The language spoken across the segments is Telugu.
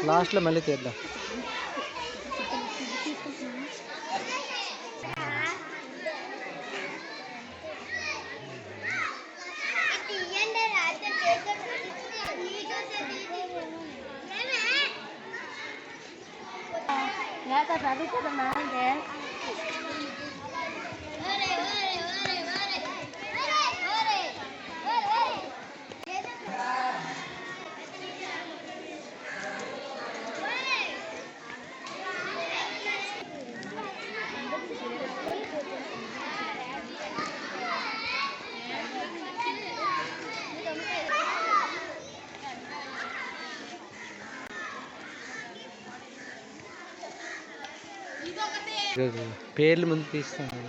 లాస్ట్లో మళ్ళీ తీద్దాం. పేర్లు ముందు తీస్తాను.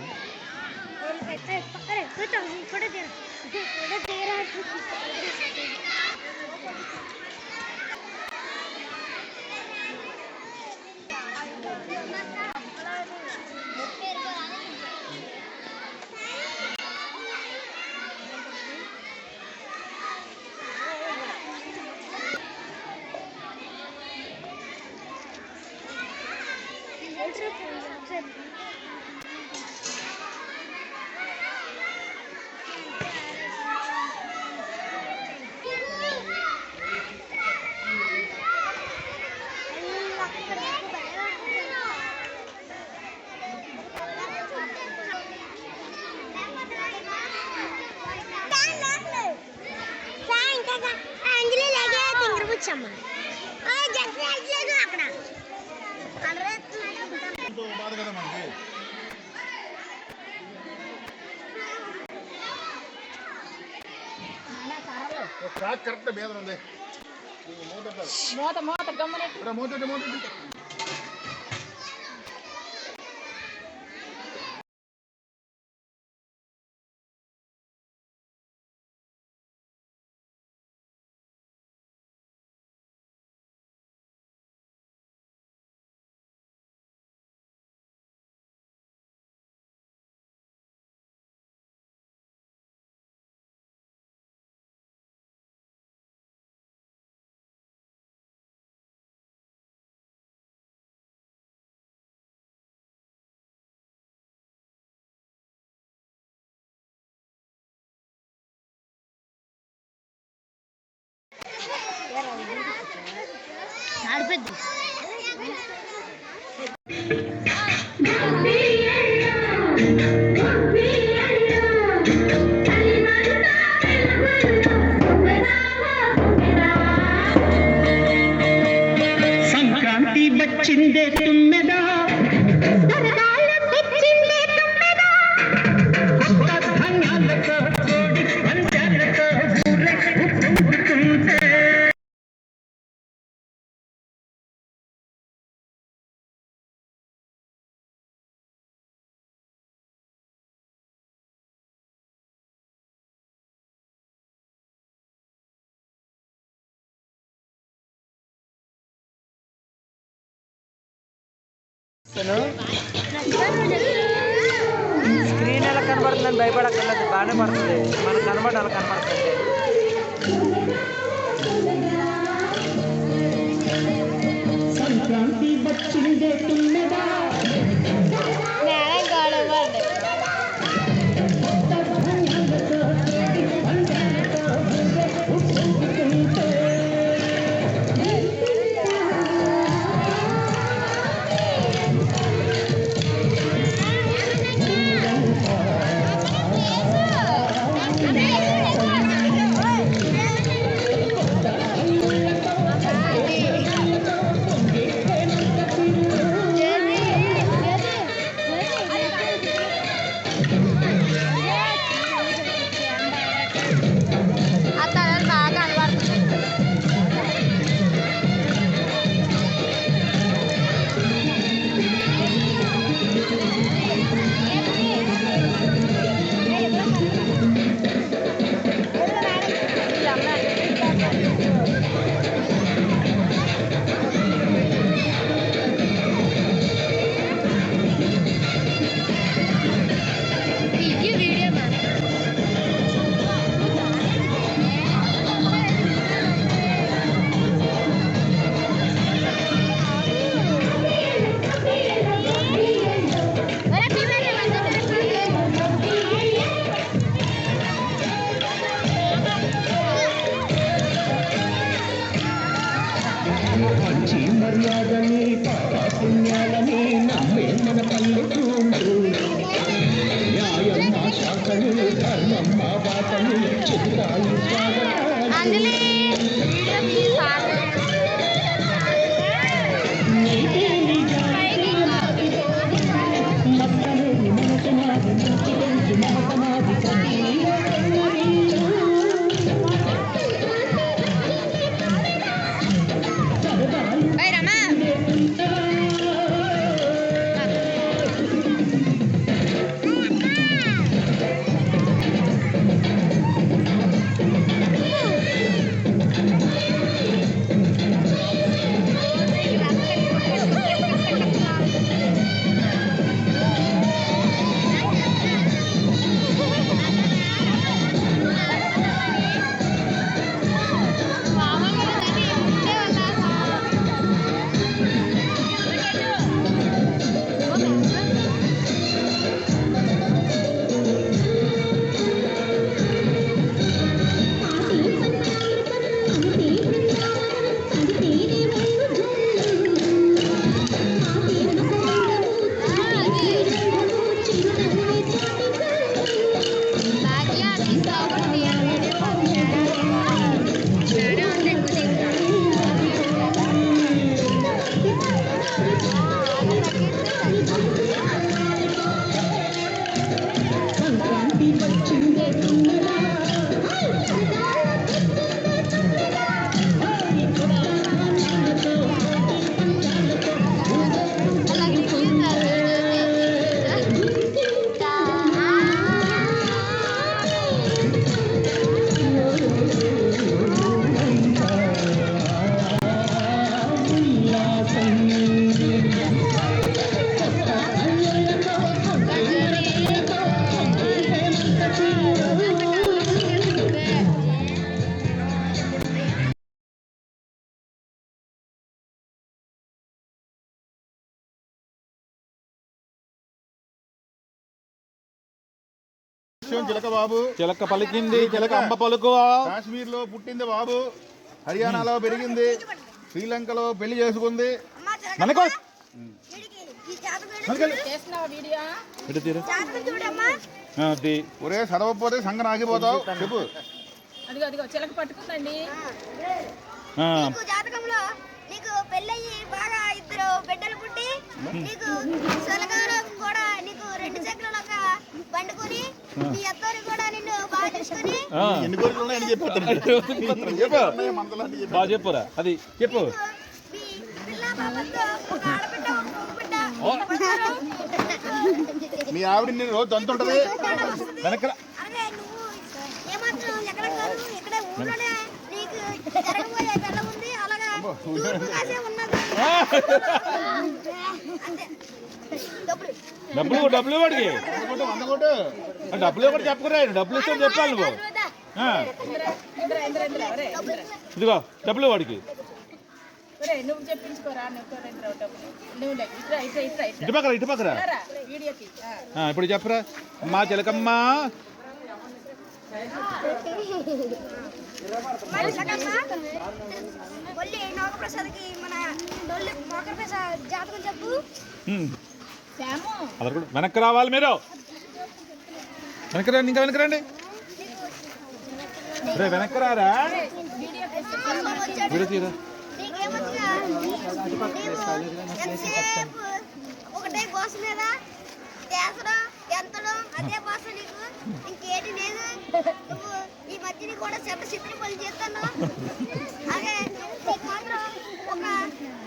కరెక్ట్ బేదం ఉంది మూత మూత గమ్మనే మూత మూత ఆడిపోద్ది. సంక్రాంతి వచ్చిందే తుమ్మెదా, ధాన్యాలతో కోడి పంచాలతో ఊరేగుతుంటే స్క్రీన్ ఎలా కనబడుతుందని భయపడక్కర్లేదు, బాగానే పడుతుంది. మనకు కనబడి అలా కనబడుతుంది. సంక్రాంతి వచ్చిందే తుమ్మెదా, మర్యాదని పుణ్యాలని నమ్మే మన పల్లెటూరు న్యాయం మా శాసని ధర్మం మా బాటని చెబుతాయి చిలక బాబు చిలక పలికింది, చిలక అంబ పలుకు. కాశ్మీర్ లో పుట్టింది బాబు, హర్యానాలో పెరిగింది, శ్రీలంకలో పెళ్లి చేసుకుంది. ఒరే చదవకపోతే సంగ ఆగిపోతావు. చెప్పు. చిలక పట్టుకుందండి. నీకు పెళ్ళయ్యి బాగా ఇద్దరు బిడ్డలు పుట్టి నీకు సలగారం కూడా నీకు 2 చక్రాలు ఒక బండుకొని నీ అత్తోని కూడా నిన్ను బాగా చూసుకొని ఎన్ని కోరికలు ఉన్నాయని చెప్పురా అది చెప్పు. మీ పిల్ల పాపతో ఒక ఆడబిడ్డ ఒక బిడ్డ మీ ఆవిడ నేను రోజు తంతుంటది. వెనక అరే నువ్వు ఏమాత్రం ఎక్కడ కాదు ఇక్కడ ఊళ్ళోనే నీకు జరగబోయే పిల్ల ఉంది. అలాగా తూర్పు కాసే ఉన్నది. డబ్బులు వాడికి డబ్బులు ఒకటి చెప్పుకురా. డబ్బులు ఇస్తే చెప్పాలి నువ్వు. ఇదిగో డబ్బులు వాడికి. నువ్వు చెప్పించుకోరా. ఇటు పక్కరా. ఇప్పుడు చెప్పరా. మా చిలకమ్మ మళ్ళీ నోకప్రసాద్కి మన మోకప్రసాద్ జాతకం చెప్పు. వెనక్కి రావాలి మీరు. వెనక్కి రండి, ఇంకా వెనక్కి రండి. రే వెనక్కి రారా. తీరా ఎంతసేపు ఒకటే బోస మీద చేసడం ఎంతడం అదే బోస నీకు. ఇంకేటి లేదు. నువ్వు ఈ మధ్యని కూడా చిత్ర పనులు చేస్తాను. అదే నీకు మాత్రం ఒక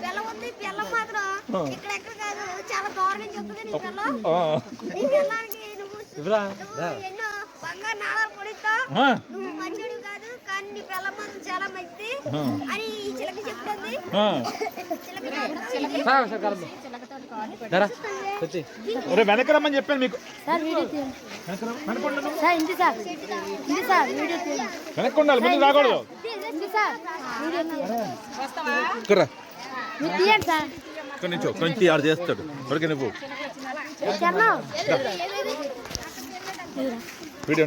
పిల్ల ఉంది. పిల్ల మాత్రం ఇక్కడెక్కడ కాదు, చాలా దూరం చెప్తుంది నీ పిల్ల. నీ పిల్లానికి నువ్వు ఎన్నో బంగారు నాళాలు పొడిస్తావు. నువ్వు మంచిడు కాదు, కానీ నీ పిల్ల మాత్రం చాలా మంచిది అని ఈ చిలక చెప్తుంది. వెనక్కి రమ్మని చెప్పాను మీకు. వెనక్కి ఉండాలి, ముందు రాకూడదు. కొంచెం ఆడు చేస్తాడు. ఇప్పటికే నువ్వు వీడియో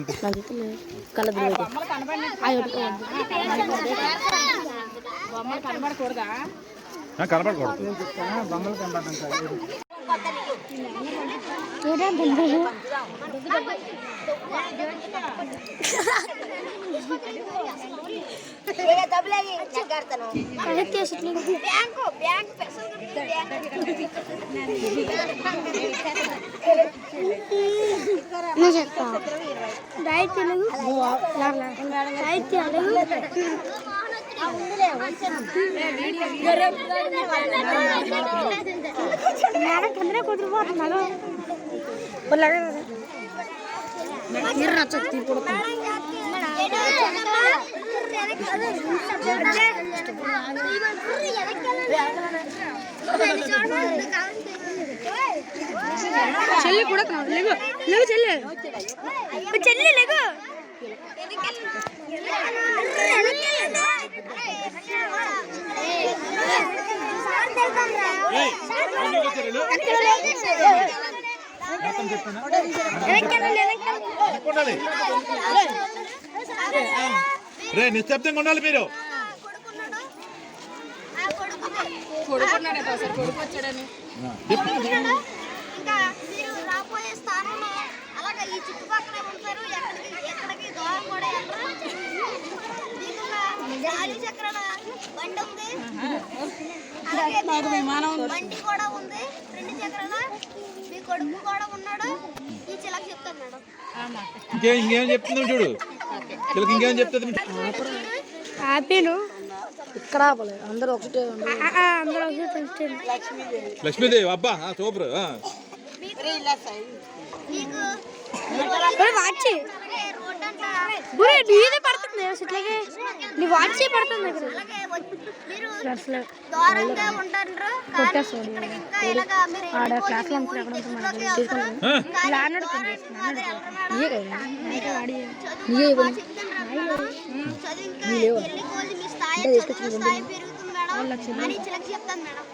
బొమ్మలు కనబడకూడదా? కనపడకూడదు. బొమ్మలు కనబడతాం సార్. చెల్లి కూడా లేవు లేవు చెల్లి చెల్లి లేవు రే నిశ్శబ్దంగా ఉండాలి మీరు. ఇంకా మీరు రాబోయే స్థానంలో అలాగే ఈ చుట్టుపక్కల ఉంటారు, ఎక్కడికి దూరం కూడా వెళ్ళరు. మీకు గాలి చక్రాల బండి ఉంది, అలాగే బండి కూడా ఉంది 2 చక్రాల. మీ కొడుకు కూడా ఉన్నాడు. ఈ చిలక చెప్తాను మేడం. ఇంకేం చెప్తుందో చూడు. వీళ్ళకి ఇంకేం చెప్తుంది. హ్యాపీలు ఇక్కడ అందరూ ఒకటే లక్ష్మీదేవి అబ్బా సూపర్. వాచి పడుతుంది నీ వాచి పడుతుంది. దూరంగా ఉంటారు. స్థాయి పెరుగుతుంది మేడం అని చిలక చెప్తాను మేడం.